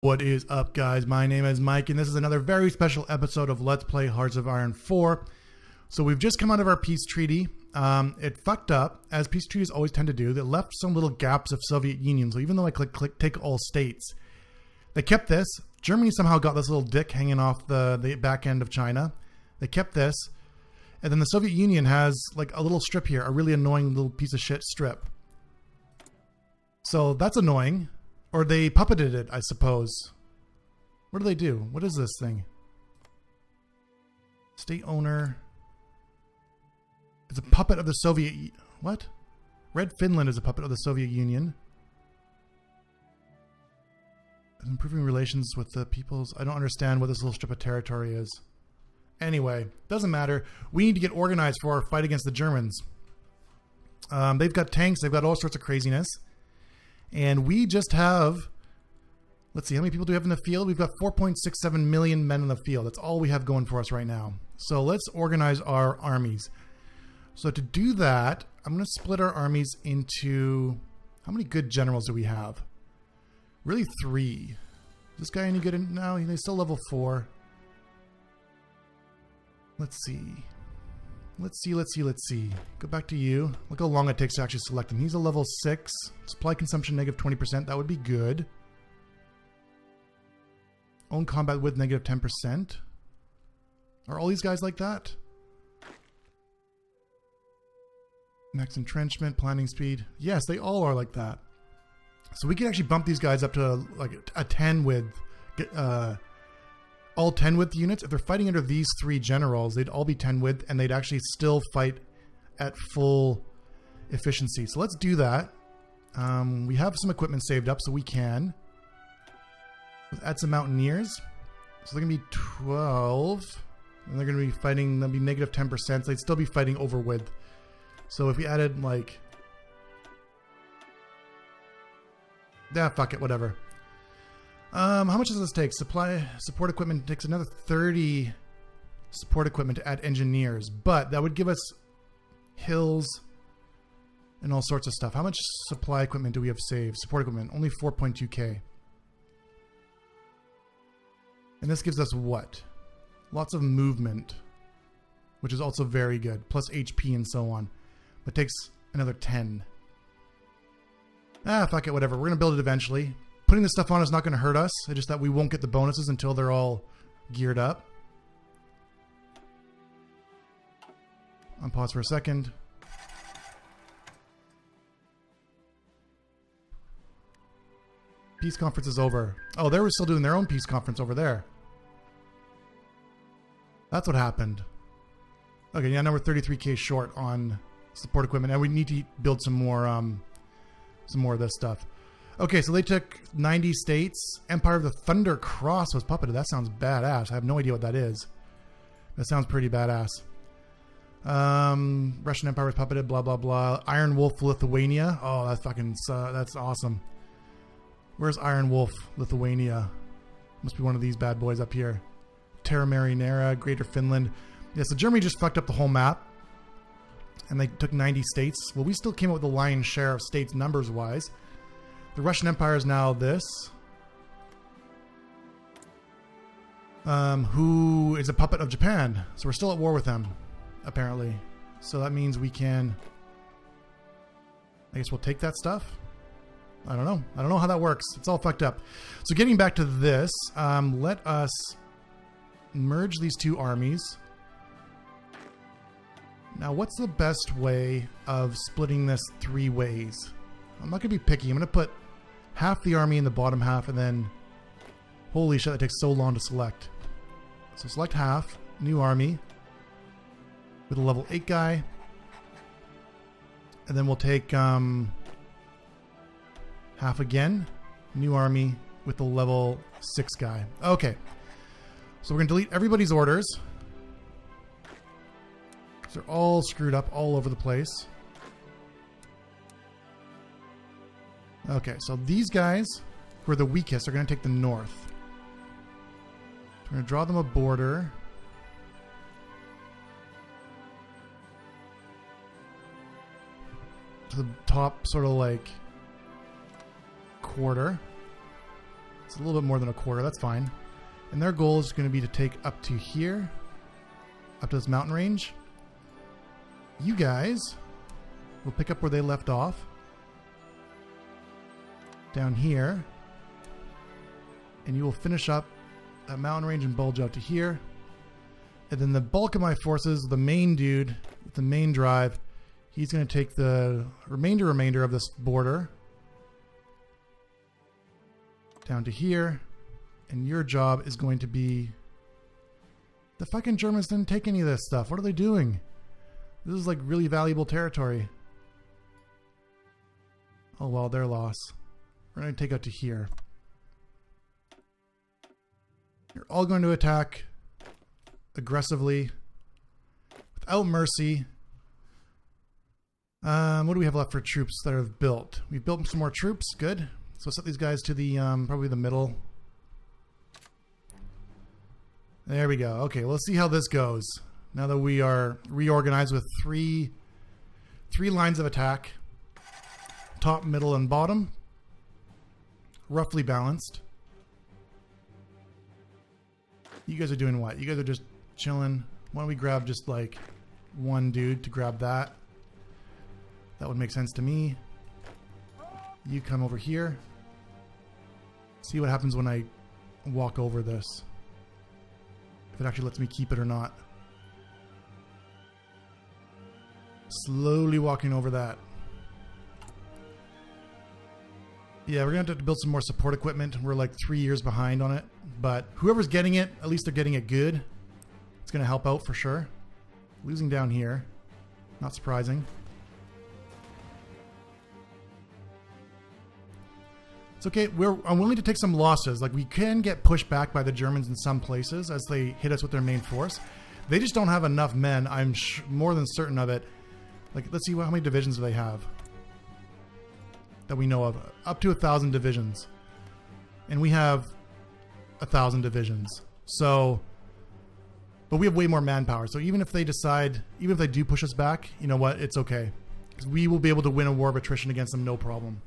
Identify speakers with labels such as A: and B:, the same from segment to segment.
A: What is up, guys? My name is Mike, and this is another very special episode of Let's Play Hearts of Iron 4. So we've just come out of our peace treaty. It fucked up, as peace treaties always tend to do. They left some little gaps of Soviet Union, so even though I click take all states, they kept this. Germany somehow got this little dick hanging off the back end of China. They kept this. And then the Soviet Union has like a little strip here, a really annoying little piece of shit strip. So that's annoying. Or they puppeted it, I suppose. What do they do? What is this thing? State owner. It's a puppet of the Soviet... What? Red Finland is a puppet of the Soviet Union. Improving relations with the peoples. I don't understand what this little strip of territory is. Anyway, doesn't matter. We need to get organized for our fight against the Germans. They've got tanks. They've got all sorts of craziness. And we just have, let's see, how many people do we have in the field? We've got 4.67 million men in the field. That's all we have going for us right now. So let's organize our armies. So to do that, I'm going to split our armies into, how many good generals do we have? Really 3. Is this guy any good now? He's still level 4. Let's see. Let's see. Go back to you. Look how long it takes to actually select him. He's a level 6. Supply consumption negative 20%. That would be good. Own combat with negative 10%. Are all these guys like that? Max entrenchment, planning speed. Yes, they all are like that. So we can actually bump these guys up to like a 10 with... all 10 width units. If they're fighting under these 3 generals, they'd all be 10 width and they'd actually still fight at full efficiency. So let's do that. We have some equipment saved up, so we can. Let's add some mountaineers. So they're going to be 12. And they're going to be fighting, they'll be negative 10%. So they'd still be fighting over width. So if we added like... Yeah, fuck it, whatever. How much does this take? Support equipment takes another 30 support equipment to add engineers, but that would give us hills and all sorts of stuff. How much supply equipment do we have saved? Support equipment, only 4.2k. And this gives us what? Lots of movement, which is also very good, plus HP and so on. But it takes another 10. Ah, fuck it, whatever. We're going to build it eventually. Putting this stuff on is not going to hurt us. It's just that we won't get the bonuses until they're all geared up. I'll pause for a second. Peace conference is over. Oh, they were still doing their own peace conference over there. That's what happened. Okay, yeah, now we're 33k short on support equipment, and we need to build some more of this stuff. Okay, so they took 90 states. Empire of the Thunder Cross was puppeted. That sounds badass. I have no idea what that is. That sounds pretty badass. Russian Empire was puppeted, blah, blah, blah. Iron Wolf, Lithuania. Oh, that's fucking, that's awesome. Where's Iron Wolf, Lithuania? Must be one of these bad boys up here. Terra Marinera, Greater Finland. Yeah, so Germany just fucked up the whole map. And they took 90 states. Well, we still came up with the lion's share of states numbers-wise. The Russian Empire is now this. Who is a puppet of Japan. So we're still at war with them, apparently. So that means we can... I guess we'll take that stuff. I don't know. I don't know how that works. It's all fucked up. So getting back to this, let us merge these 2 armies. Now, what's the best way of splitting this 3 ways? I'm not going to be picky. I'm going to put half the army in the bottom half, and then... Holy shit, that takes so long to select. So select half, new army, with a level 8 guy. And then we'll take half again, new army, with the level 6 guy. Okay. So we're going to delete everybody's orders. They're all screwed up all over the place. Okay, so these guys, who are the weakest, are going to take the north. So we're going to draw them a border. To the top, sort of like quarter. It's a little bit more than a quarter. That's fine. And their goal is going to be to take up to here, up to this mountain range. You guys will pick up where they left off. Down here. And you will finish up that mountain range and bulge out to here. And then the bulk of my forces, the main dude with the main drive, he's going to take the remainder of this border down to here. And your job is going to be... The fucking Germans didn't take any of this stuff. What are they doing? This is like really valuable territory. Oh well, their loss. We're going to take out to here. You're all going to attack aggressively without mercy. What do we have left for troops that have built? We've built some more troops. Good. So set these guys to the probably the middle. There we go. Okay, let's see how this goes. Now that we are reorganized with three lines of attack, top, middle, and bottom, roughly balanced. You guys are doing what? You guys are just chilling. Why don't we grab just like one dude to grab that? That would make sense to me. You come over here. See what happens when I walk over this. If it actually lets me keep it or not. Slowly walking over that. Yeah, we're going to have to build some more support equipment. We're like 3 years behind on it. But whoever's getting it, at least they're getting it good. It's going to help out for sure. Losing down here. Not surprising. It's okay. I'm willing to take some losses. Like, we can get pushed back by the Germans in some places as they hit us with their main force. They just don't have enough men. I'm more than certain of it. Like, let's see how many divisions do they have that we know of. Up to 1,000 divisions. And we have 1,000 divisions. So, but we have way more manpower. So even if they decide, even if they do push us back, you know what? It's okay. Because we will be able to win a war of attrition against them, no problem.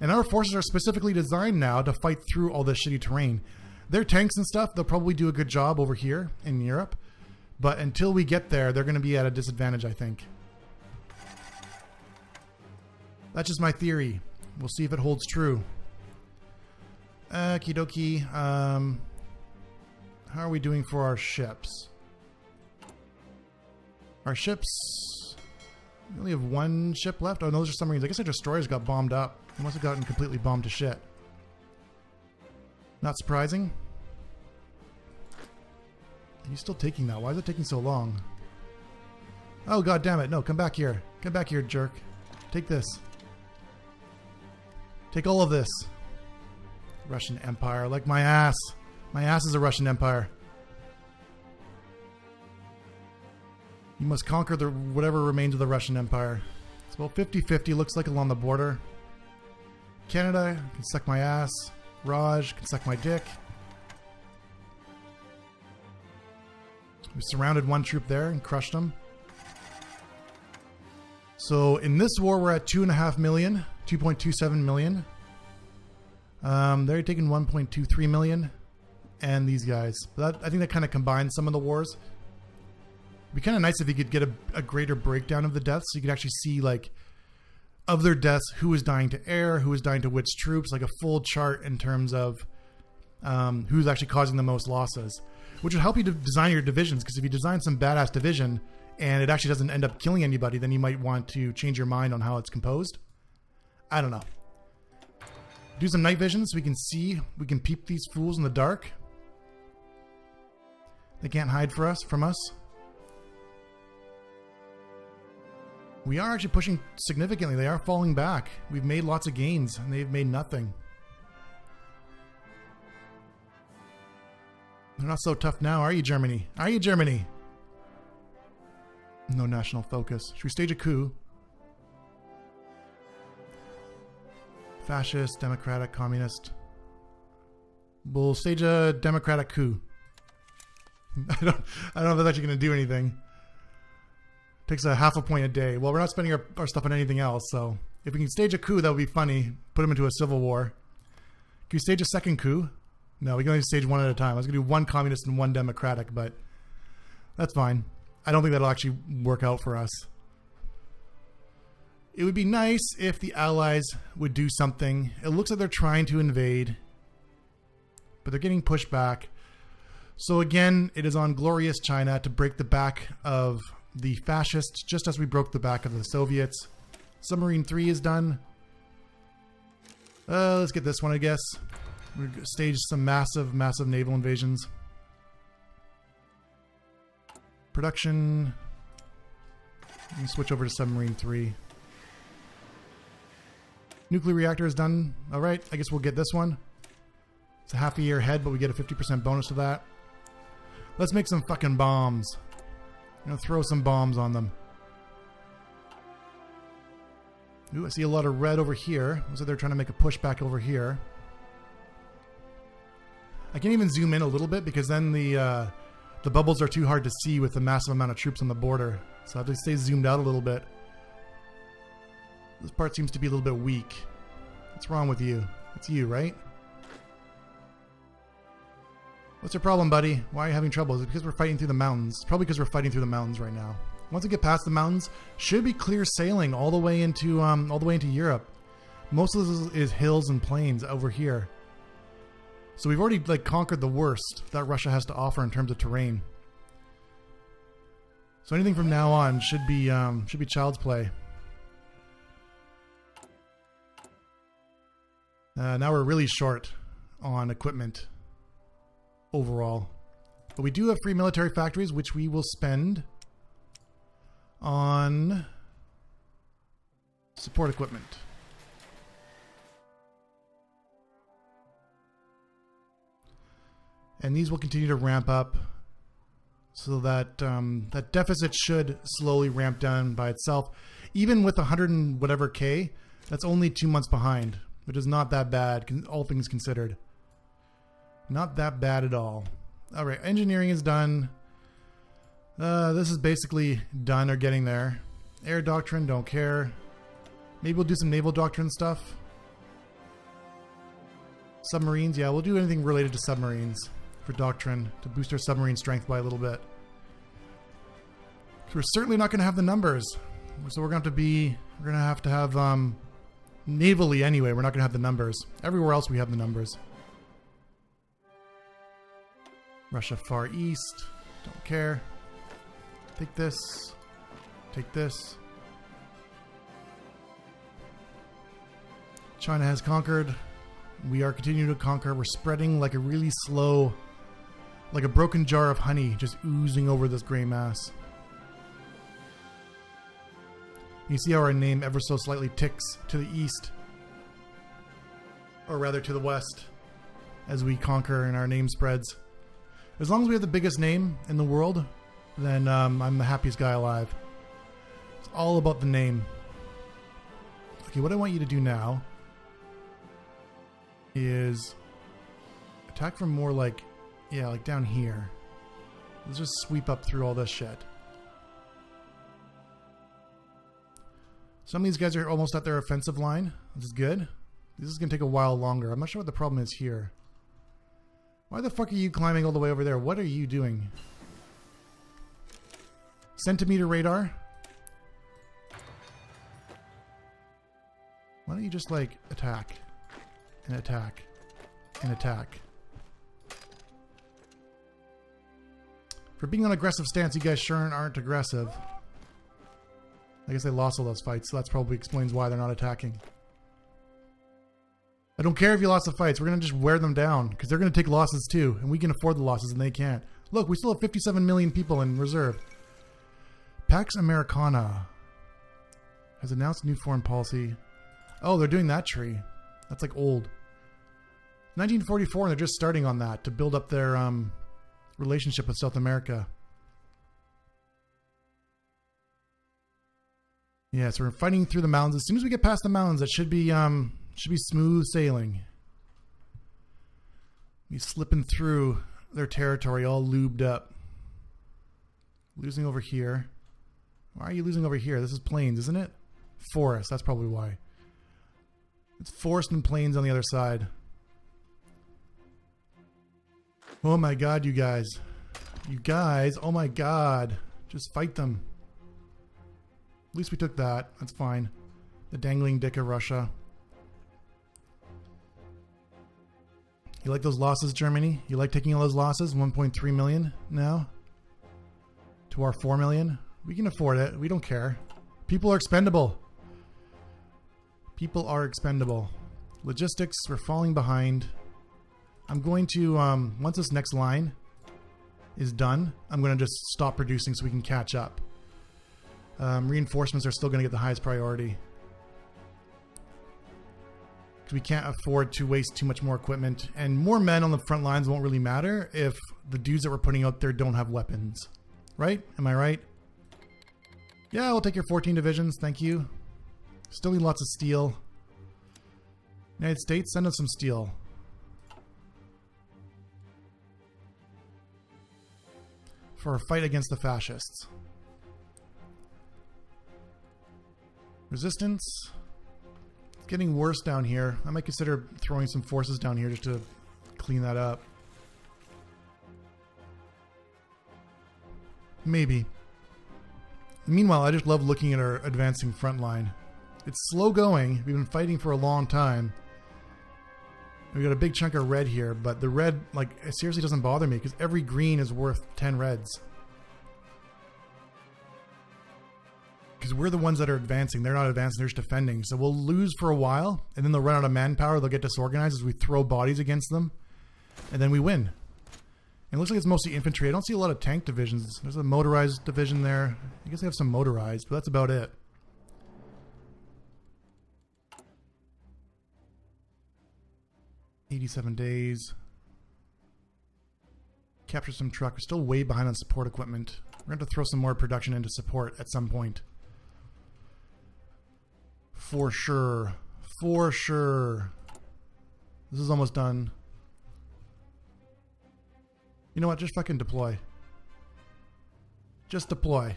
A: And our forces are specifically designed now to fight through all this shitty terrain. Their tanks and stuff, they'll probably do a good job over here in Europe. But until we get there, they're going to be at a disadvantage, I think. That's just my theory. We'll see if it holds true. Okie dokie. How are we doing for our ships? Our ships... We only have one ship left. Oh, no, those are submarines. I guess our destroyers got bombed up. They must have gotten completely bombed to shit. Not surprising. Are you still taking that? Why is it taking so long? Oh, god damn it. No, come back here. Come back here, jerk. Take this. Take all of this. Russian Empire. Like my ass. My ass is a Russian Empire. You must conquer the whatever remains of the Russian Empire. It's about 50-50, looks like, along the border. Canada can suck my ass. Raj can suck my dick. We surrounded one troop there and crushed them. So in this war, we're at 2.5 million, 2.27 million. They're taking 1.23 million, and these guys. But that, I think that kind of combines some of the wars. It'd be kind of nice if you could get a greater breakdown of the deaths, so you could actually see, like, of their deaths, who is dying to air, who is dying to which troops, like a full chart in terms of who's actually causing the most losses, which would help you to design your divisions, because if you design some badass division and it actually doesn't end up killing anybody, then you might want to change your mind on how it's composed. I don't know. Do some night vision so we can see, we can peep these fools in the dark. They can't hide from us. We are actually pushing significantly. They are falling back. We've made lots of gains, and they've made nothing. They're not so tough now, are you, Germany? Are you, Germany? No national focus. Should we stage a coup? Fascist, democratic, communist. We'll stage a democratic coup. I don't know if that's actually going to do anything. Takes a half a point a day. Well, we're not spending our stuff on anything else, so if we can stage a coup, that would be funny. Put them into a civil war. Can we stage a second coup? No, we can only stage one at a time. I was going to do one communist and one democratic, but that's fine. I don't think that'll actually work out for us. It would be nice if the Allies would do something. It looks like they're trying to invade, but they're getting pushed back. So again, it is on glorious China to break the back of the fascists, just as we broke the back of the Soviets. Submarine 3 is done. Let's get this one, I guess. We're going to stage some massive naval invasions. Production. Let me switch over to Submarine 3. Nuclear reactor is done. All right, I guess we'll get this one. It's a half a year ahead, but we get a 50% bonus to that. Let's make some fucking bombs. You know, throw some bombs on them. Ooh, I see a lot of red over here. Looks like they're trying to make a pushback over here. I can't even zoom in a little bit because then the bubbles are too hard to see with the massive amount of troops on the border. So I have to stay zoomed out a little bit. This part seems to be a little bit weak. What's wrong with you? It's you, right? What's your problem, buddy? Why are you having trouble? Is it because we're fighting through the mountains? Probably because we're fighting through the mountains right now. Once we get past the mountains, should be clear sailing all the way into Europe. Most of this is hills and plains over here. So we've already conquered the worst that Russia has to offer in terms of terrain. So anything from now on should be child's play. Now we're really short on equipment overall. But we do have free military factories, which we will spend on support equipment. And these will continue to ramp up so that that deficit should slowly ramp down by itself. Even with 100 and whatever K, that's only 2 months behind, which is not that bad, all things considered. Not that bad at all. All right, engineering is done. This is basically done or getting there. Air doctrine, don't care. Maybe we'll do some naval doctrine stuff. Submarines, yeah, we'll do anything related to submarines for doctrine to boost our submarine strength by a little bit. So we're certainly not going to have the numbers. So we're going to have to have navally anyway, we're not going to have the numbers. Everywhere else we have the numbers. Russia Far East, don't care. Take this. Take this. China has conquered. We are continuing to conquer. We're spreading like a really slow, like a broken jar of honey, just oozing over this gray mass. You see how our name ever so slightly ticks to the east, or rather to the west, as we conquer and our name spreads. As long as we have the biggest name in the world, then I'm the happiest guy alive. It's all about the name. Okay, what I want you to do now is attack from more like down here. Let's just sweep up through all this shit. Some of these guys are almost at their offensive line, which is good. This is going to take a while longer. I'm not sure what the problem is here. Why the fuck are you climbing all the way over there? What are you doing? Centimeter radar? Why don't you just attack and attack and attack? For being on an aggressive stance, you guys sure aren't aggressive. I guess they lost all those fights, so that probably explains why they're not attacking. I don't care if you lost the fights. We're going to just wear them down because they're going to take losses too, and we can afford the losses and they can't. Look, we still have 57 million people in reserve. Pax Americana has announced new foreign policy. Oh, they're doing that tree. That's old. 1944, and they're just starting on that to build up their relationship with South America. Yeah, so we're fighting through the mountains. As soon as we get past the mountains, it should be smooth sailing. We're slipping through their territory all lubed up. Losing over here. Why are you losing over here? This is plains, isn't it? Forest, that's probably why. It's forest and plains on the other side. Oh my god, you guys. You guys, oh my god. Just fight them. At least we took that. That's fine. The dangling dick of Russia. You like those losses, Germany? You like taking all those losses? 1.3 million now? To our 4 million? We can afford it. We don't care. People are expendable. People are expendable. Logistics, we're falling behind. I'm going to, once this next line is done, I'm going to just stop producing so we can catch up. Reinforcements are still going to get the highest priority. Because we can't afford to waste too much more equipment. And more men on the front lines won't really matter if the dudes that we're putting out there don't have weapons. Right? Am I right? Yeah, I'll take your 14 divisions. Thank you. Still need lots of steel. United States, send us some steel. For our fight against the fascists. Resistance. It's getting worse down here. I might consider throwing some forces down here just to clean that up. Maybe. Meanwhile, I just love looking at our advancing front line. It's slow going. We've been fighting for a long time. We got a big chunk of red here, but the red, like, it seriously doesn't bother me because every green is worth 10 reds. Because we're the ones that are advancing. They're not advancing, they're just defending. So we'll lose for a while, and then they'll run out of manpower. They'll get disorganized as we throw bodies against them, and then we win. And it looks like it's mostly infantry. I don't see a lot of tank divisions. There's a motorized division there. I guess they have some motorized, but that's about it. $87 days. Capture some truck. We're still way behind on support equipment. We're going to have to throw some more production into support at some point. For sure. For sure. This is almost done. You know what? Just fucking deploy. Just deploy.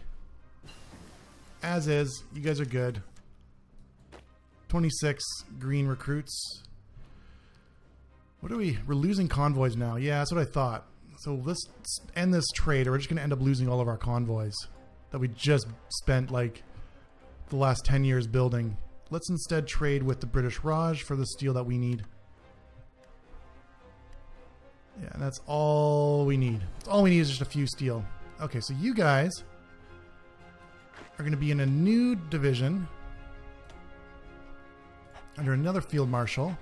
A: As is. You guys are good. 26 green recruits. What are we? We're losing convoys now. Yeah, that's what I thought. So let's end this trade, or we're just going to end up losing all of our convoys that we just spent like the last 10 years building. Let's instead trade with the British Raj for the steel that we need. Yeah, and that's all we need. All we need is just a few steel. Okay, so you guys are going to be in a new division under another field marshal.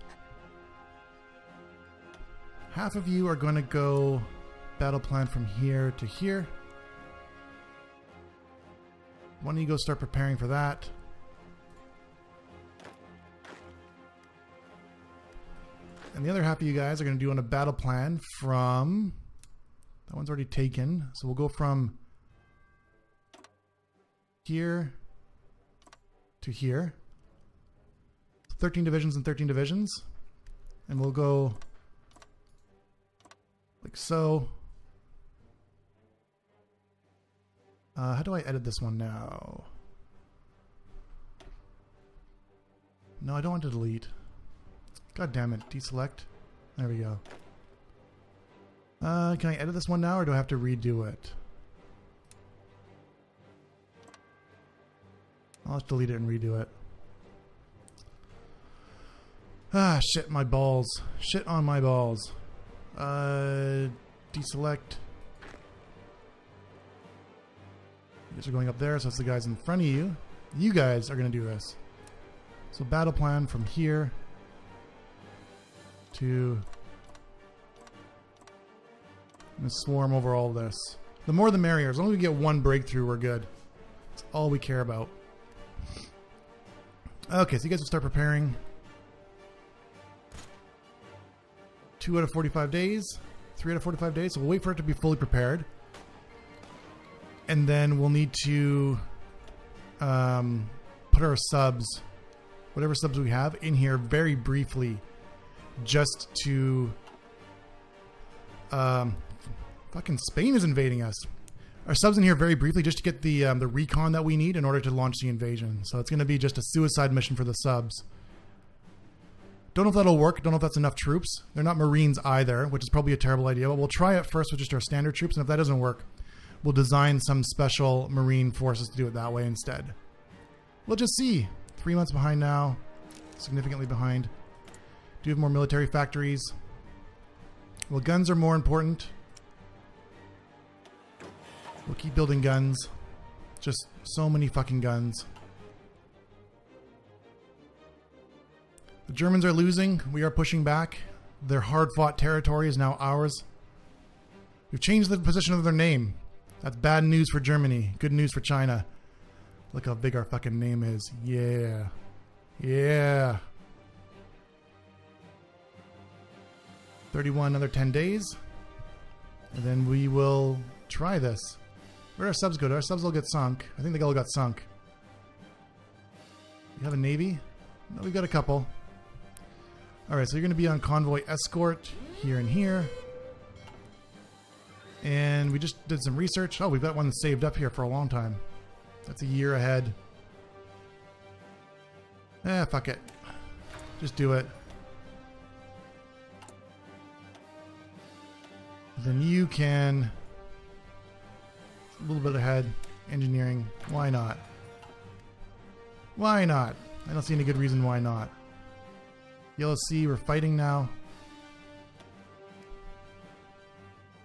A: Half of you are going to go battle plan from here to here. One of you go start preparing for that. And the other half of you guys are going to do on a battle plan from... That one's already taken. So we'll go from here to here. 13 divisions and 13 divisions. And we'll go like so. How do I edit this one now? No, I don't want to delete. God damn it. Deselect. There we go. Can I edit this one now, or do I have to redo it? I'll just delete it and redo it. Ah, shit, my balls. Shit on my balls. Deselect. You guys are going up there, so that's the guys in front of you. You guys are going to do this. So battle plan from here to... I'm going to swarm over all of this. The more the merrier. As long as we get one breakthrough, we're good. That's all we care about. Okay, so you guys will start preparing. 2 out of 45 days. 3 out of 45 days. So we'll wait for it to be fully prepared. And then we'll need to put our subs, whatever subs we have, in here very briefly. Just to... fucking Spain is invading us. Our subs in here very briefly just to get the recon that we need in order to launch the invasion. So it's going to be just a suicide mission for the subs. Don't know if that'll work. Don't know if that's enough troops. They're not Marines either, which is probably a terrible idea. But we'll try it first with just our standard troops. And if that doesn't work, we'll design some special Marine forces to do it that way instead. We'll just see. 3 months behind now. Significantly behind. Do have more military factories. Well, guns are more important. We'll keep building guns. Just so many fucking guns. The Germans are losing. We are pushing back. Their hard-fought territory is now ours. We've changed the position of their name. That's bad news for Germany. Good news for China. Look how big our fucking name is. Yeah. Yeah. 31, another 10 days. And then we will try this. Where do our subs go? Do our subs all get sunk? I think they all got sunk. You have a navy? No, we've got a couple. Alright, so you're going to be on convoy escort here and here. And we just did some research. Oh, we've got one that's saved up here for a long time. That's a year ahead. Fuck it. Just do it. Then you can... A little bit ahead. Engineering. Why not? Why not? I don't see any good reason why not. Yellow Sea, we're fighting now.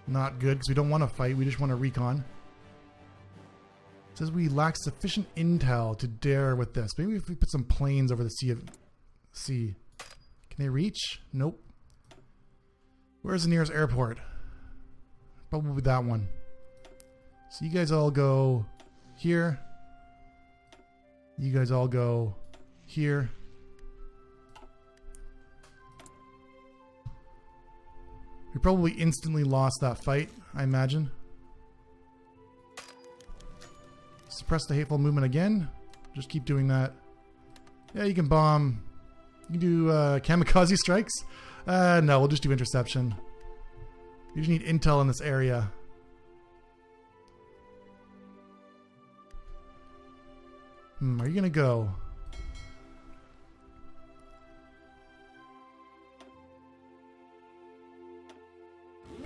A: Not good, because we don't want to fight. We just want to recon. It says we lack sufficient intel to dare with this. Maybe if we put some planes over the sea. Can they reach? Nope. Where's the nearest airport? Probably that one. So you guys all go here. You guys all go here. We probably instantly lost that fight, I imagine. Suppress the hateful movement again. Just keep doing that. Yeah, you can bomb. You can do kamikaze strikes. No, we'll just do interception. You just need intel in this area. Are you going to go?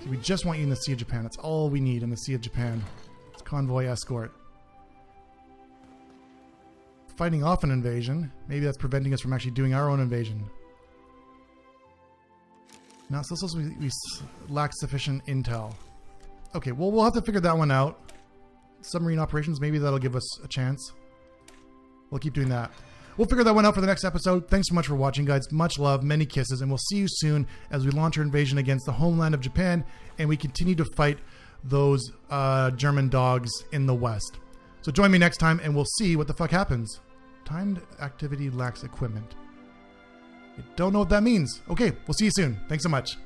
A: We just want you in the Sea of Japan. That's all we need in the Sea of Japan. It's convoy escort. Fighting off an invasion. Maybe that's preventing us from actually doing our own invasion. No, so we lack sufficient intel. Okay, well, we'll have to figure that one out. Submarine operations, maybe that'll give us a chance. We'll keep doing that. We'll figure that one out for the next episode. Thanks so much for watching, guys. Much love, many kisses, and we'll see you soon as we launch our invasion against the homeland of Japan, and we continue to fight those German dogs in the west. So join me next time, and we'll see what the fuck happens. Timed activity lacks equipment. I don't know what that means. Okay, we'll see you soon. Thanks so much.